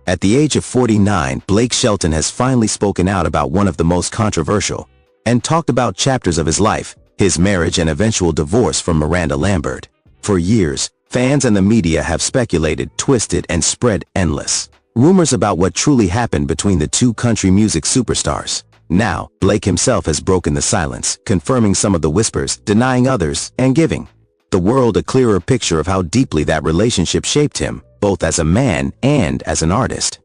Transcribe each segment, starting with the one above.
At the age of 49, Blake Shelton has finally spoken out about one of the most controversial and talked about chapters of his life, his marriage and eventual divorce from Miranda Lambert. For years, fans and the media have speculated, twisted, and spread endless rumors about what truly happened between the two country music superstars. Now, Blake himself has broken the silence, confirming some of the whispers, denying others, and giving the world a clearer picture of how deeply that relationship shaped him, both as a man and as an artist.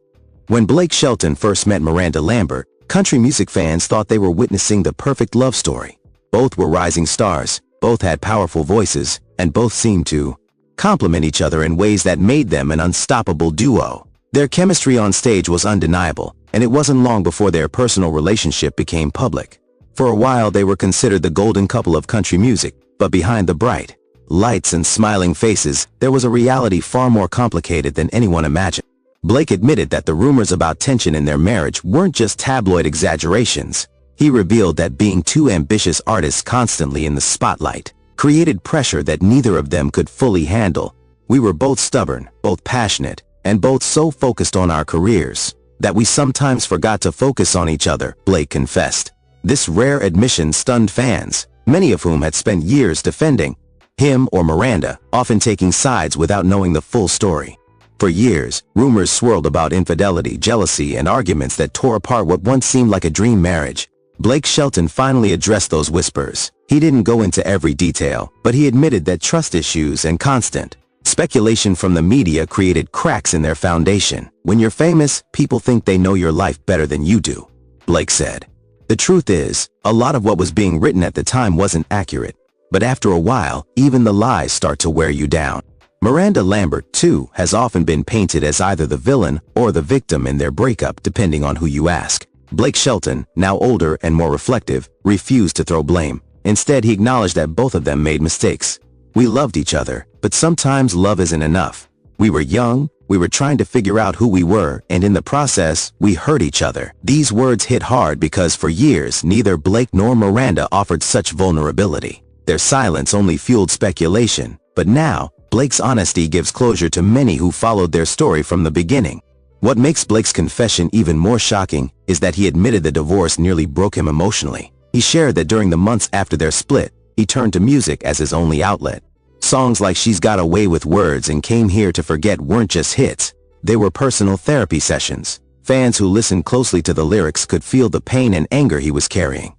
When Blake Shelton first met Miranda Lambert, country music fans thought they were witnessing the perfect love story. Both were rising stars, both had powerful voices, and both seemed to complement each other in ways that made them an unstoppable duo. Their chemistry on stage was undeniable, and it wasn't long before their personal relationship became public. For a while they were considered the golden couple of country music, but behind the bright lights and smiling faces, there was a reality far more complicated than anyone imagined. Blake admitted that the rumors about tension in their marriage weren't just tabloid exaggerations. He revealed that being two ambitious artists constantly in the spotlight created pressure that neither of them could fully handle. "We were both stubborn, both passionate, and both so focused on our careers that we sometimes forgot to focus on each other," Blake confessed. This rare admission stunned fans, many of whom had spent years defending him or Miranda, often taking sides without knowing the full story. For years, rumors swirled about infidelity, jealousy, and arguments that tore apart what once seemed like a dream marriage. Blake Shelton finally addressed those whispers. He didn't go into every detail, but he admitted that trust issues and constant speculation from the media created cracks in their foundation. "When you're famous, people think they know your life better than you do," Blake said. The truth is, a lot of what was being written at the time wasn't accurate. But after a while, even the lies start to wear you down. Miranda Lambert, too, has often been painted as either the villain or the victim in their breakup, depending on who you ask. Blake Shelton, now older and more reflective, refused to throw blame. Instead, he acknowledged that both of them made mistakes. "We loved each other, but sometimes love isn't enough. We were young, we were trying to figure out who we were, and in the process, we hurt each other." These words hit hard because for years, neither Blake nor Miranda offered such vulnerability. Their silence only fueled speculation, but now, Blake's honesty gives closure to many who followed their story from the beginning. What makes Blake's confession even more shocking is that he admitted the divorce nearly broke him emotionally. He shared that during the months after their split, he turned to music as his only outlet. Songs like "She's Got a Way with Words" and "Came Here to Forget" weren't just hits, they were personal therapy sessions. Fans who listened closely to the lyrics could feel the pain and anger he was carrying.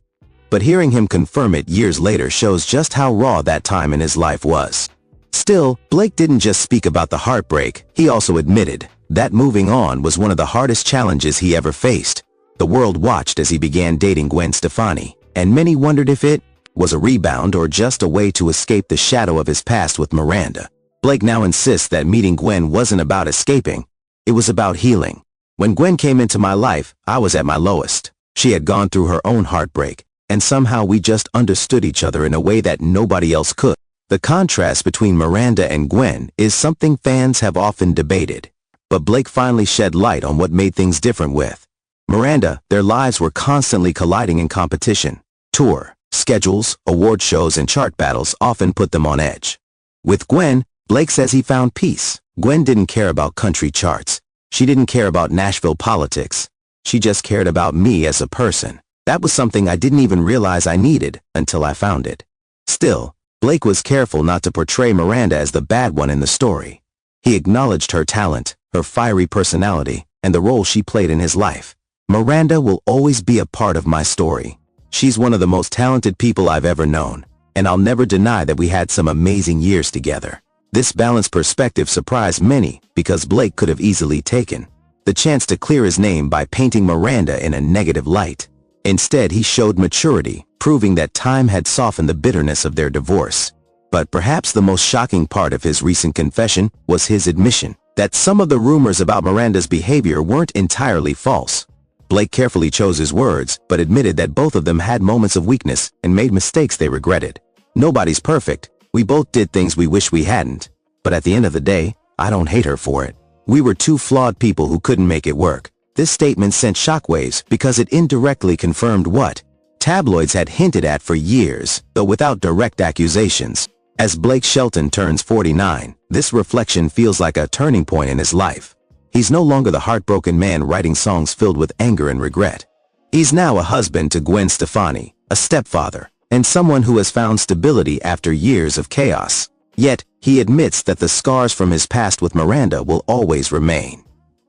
But hearing him confirm it years later shows just how raw that time in his life was. Still, Blake didn't just speak about the heartbreak, he also admitted that moving on was one of the hardest challenges he ever faced. The world watched as he began dating Gwen Stefani, and many wondered if it was a rebound or just a way to escape the shadow of his past with Miranda. Blake now insists that meeting Gwen wasn't about escaping, it was about healing. "When Gwen came into my life, I was at my lowest. She had gone through her own heartbreak, and somehow we just understood each other in a way that nobody else could." The contrast between Miranda and Gwen is something fans have often debated, but Blake finally shed light on what made things different with Miranda. Their lives were constantly colliding in competition. Tour schedules, award shows, and chart battles often put them on edge. With Gwen, Blake says he found peace. Gwen didn't care about country charts. She didn't care about Nashville politics. She just cared about me as a person. That was something I didn't even realize I needed until I found it. Still, Blake was careful not to portray Miranda as the bad one in the story. He acknowledged her talent, her fiery personality, and the role she played in his life. "Miranda will always be a part of my story. She's one of the most talented people I've ever known, and I'll never deny that we had some amazing years together." This balanced perspective surprised many because Blake could have easily taken the chance to clear his name by painting Miranda in a negative light. Instead, he showed maturity, proving that time had softened the bitterness of their divorce. But perhaps the most shocking part of his recent confession was his admission that some of the rumors about Miranda's behavior weren't entirely false. Blake carefully chose his words, but admitted that both of them had moments of weakness and made mistakes they regretted. "Nobody's perfect. We both did things we wish we hadn't. But at the end of the day, I don't hate her for it. We were two flawed people who couldn't make it work." This statement sent shockwaves because it indirectly confirmed what tabloids had hinted at for years, though without direct accusations. As Blake Shelton turns 49, this reflection feels like a turning point in his life. He's no longer the heartbroken man writing songs filled with anger and regret. He's now a husband to Gwen Stefani, a stepfather, and someone who has found stability after years of chaos. Yet, he admits that the scars from his past with Miranda will always remain.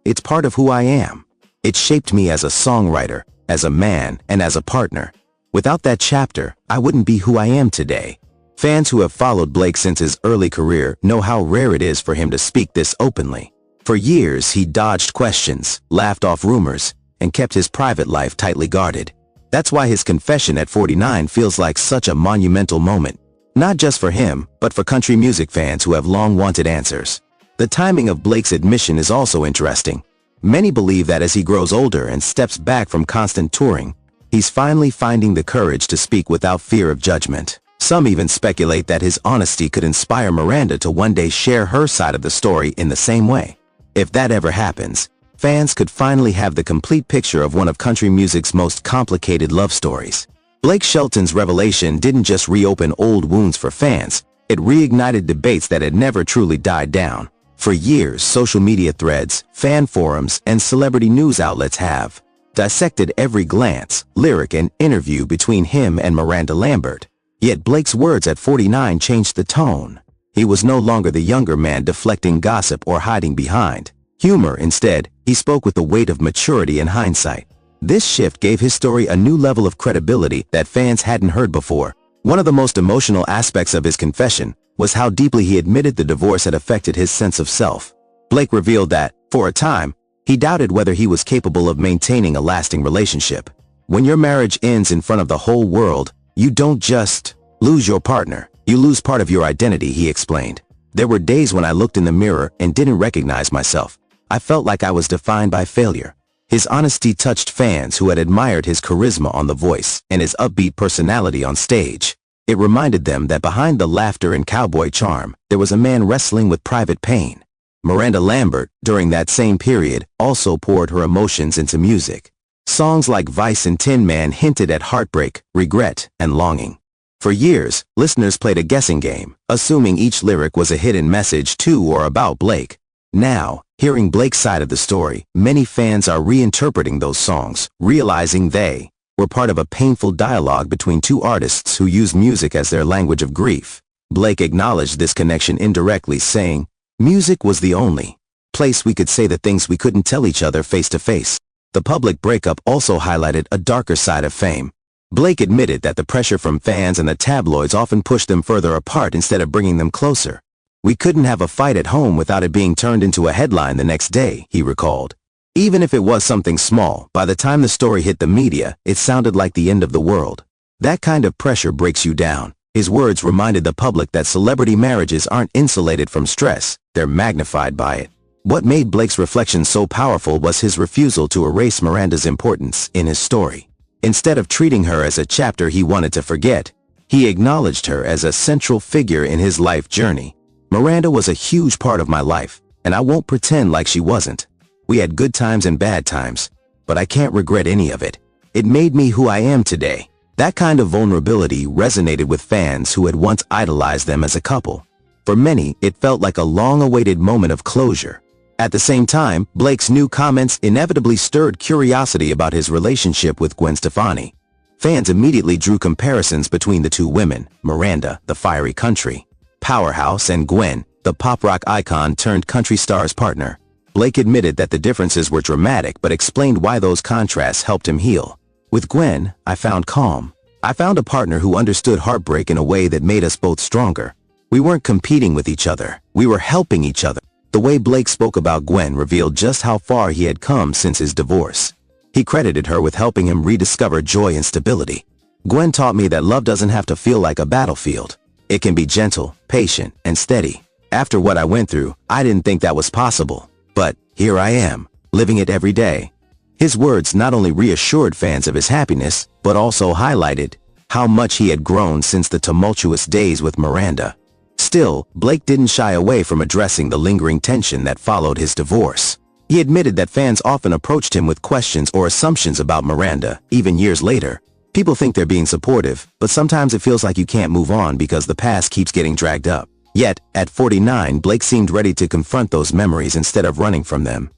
It's part of who I am. It shaped me as a songwriter, as a man, and as a partner. Without that chapter, I wouldn't be who I am today. Fans who have followed Blake since his early career know how rare it is for him to speak this openly. For years, he dodged questions, laughed off rumors, and kept his private life tightly guarded. That's why his confession at 49 feels like such a monumental moment. Not just for him, but for country music fans who have long wanted answers. The timing of Blake's admission is also interesting. Many believe that as he grows older and steps back from constant touring, he's finally finding the courage to speak without fear of judgment. Some even speculate that his honesty could inspire Miranda to one day share her side of the story in the same way. If that ever happens, fans could finally have the complete picture of one of country music's most complicated love stories. Blake Shelton's revelation didn't just reopen old wounds for fans, it reignited debates that had never truly died down. For years, social media threads, fan forums, and celebrity news outlets have dissected every glance, lyric, and interview between him and Miranda Lambert. Yet Blake's words at 49 changed the tone. He was no longer the younger man deflecting gossip or hiding behind humor. Instead, he spoke with the weight of maturity and hindsight. This shift gave his story a new level of credibility that fans hadn't heard before. One of the most emotional aspects of his confession was how deeply he admitted the divorce had affected his sense of self. Blake revealed that, for a time, he doubted whether he was capable of maintaining a lasting relationship. When your marriage ends in front of the whole world, you don't just lose your partner, you lose part of your identity, he explained. There were days when I looked in the mirror and didn't recognize myself. I felt like I was defined by failure. His honesty touched fans who had admired his charisma on The Voice and his upbeat personality on stage. It reminded them that behind the laughter and cowboy charm, there was a man wrestling with private pain. Miranda Lambert, during that same period, also poured her emotions into music. Songs like Vice and Tin Man hinted at heartbreak, regret, and longing. For years, listeners played a guessing game, assuming each lyric was a hidden message to or about Blake. Now, hearing Blake's side of the story, many fans are reinterpreting those songs, realizing they were part of a painful dialogue between two artists who use music as their language of grief. Blake acknowledged this connection indirectly, saying, "Music was the only place we could say the things we couldn't tell each other face to face." The public breakup also highlighted a darker side of fame. Blake admitted that the pressure from fans and the tabloids often pushed them further apart instead of bringing them closer. "We couldn't have a fight at home without it being turned into a headline the next day," he recalled. Even if it was something small, by the time the story hit the media, it sounded like the end of the world. That kind of pressure breaks you down. His words reminded the public that celebrity marriages aren't insulated from stress, they're magnified by it. What made Blake's reflection so powerful was his refusal to erase Miranda's importance in his story. Instead of treating her as a chapter he wanted to forget, he acknowledged her as a central figure in his life journey. "Miranda was a huge part of my life, and I won't pretend like she wasn't. We had good times and bad times, but I can't regret any of it. It made me who I am today." That kind of vulnerability resonated with fans who had once idolized them as a couple. For many, it felt like a long-awaited moment of closure. At the same time, Blake's new comments inevitably stirred curiosity about his relationship with Gwen Stefani. Fans immediately drew comparisons between the two women, Miranda, the fiery country powerhouse, and Gwen, the pop-rock icon turned country star's partner. Blake admitted that the differences were dramatic but explained why those contrasts helped him heal. "With Gwen, I found calm. I found a partner who understood heartbreak in a way that made us both stronger. We weren't competing with each other, we were helping each other." The way Blake spoke about Gwen revealed just how far he had come since his divorce. He credited her with helping him rediscover joy and stability. "Gwen taught me that love doesn't have to feel like a battlefield. It can be gentle, patient, and steady. After what I went through, I didn't think that was possible. But here I am, living it every day." His words not only reassured fans of his happiness, but also highlighted how much he had grown since the tumultuous days with Miranda. Still, Blake didn't shy away from addressing the lingering tension that followed his divorce. He admitted that fans often approached him with questions or assumptions about Miranda, even years later. "People think they're being supportive, but sometimes it feels like you can't move on because the past keeps getting dragged up." Yet, at 49, Blake seemed ready to confront those memories instead of running from them.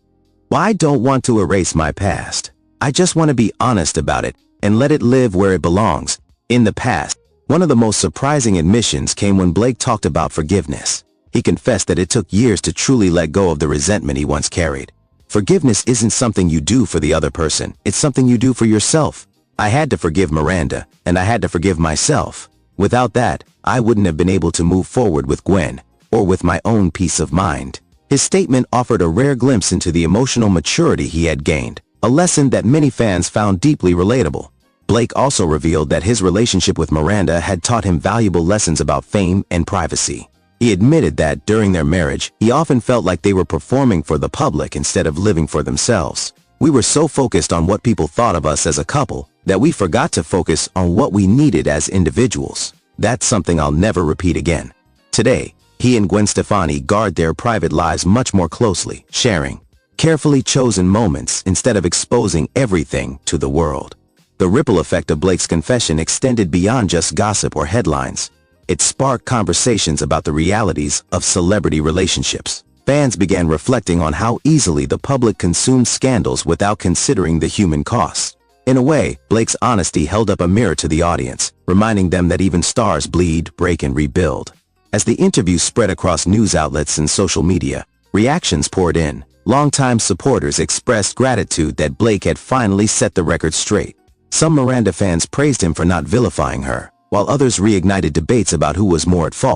I don't want to erase my past. I just want to be honest about it and let it live where it belongs, in the past. One of the most surprising admissions came when Blake talked about forgiveness. He confessed that it took years to truly let go of the resentment he once carried. Forgiveness isn't something you do for the other person, it's something you do for yourself. I had to forgive Miranda, and I had to forgive myself. Without that, I wouldn't have been able to move forward with Gwen, or with my own peace of mind. His statement offered a rare glimpse into the emotional maturity he had gained, a lesson that many fans found deeply relatable. Blake also revealed that his relationship with Miranda had taught him valuable lessons about fame and privacy. He admitted that during their marriage, he often felt like they were performing for the public instead of living for themselves. We were so focused on what people thought of us as a couple that we forgot to focus on what we needed as individuals. That's something I'll never repeat again. Today, he and Gwen Stefani guard their private lives much more closely, sharing carefully chosen moments instead of exposing everything to the world. The ripple effect of Blake's confession extended beyond just gossip or headlines. It sparked conversations about the realities of celebrity relationships. Fans began reflecting on how easily the public consumed scandals without considering the human costs. In a way, Blake's honesty held up a mirror to the audience, reminding them that even stars bleed, break, and rebuild. As the interview spread across news outlets and social media, reactions poured in. Longtime supporters expressed gratitude that Blake had finally set the record straight. Some Miranda fans praised him for not vilifying her, while others reignited debates about who was more at fault.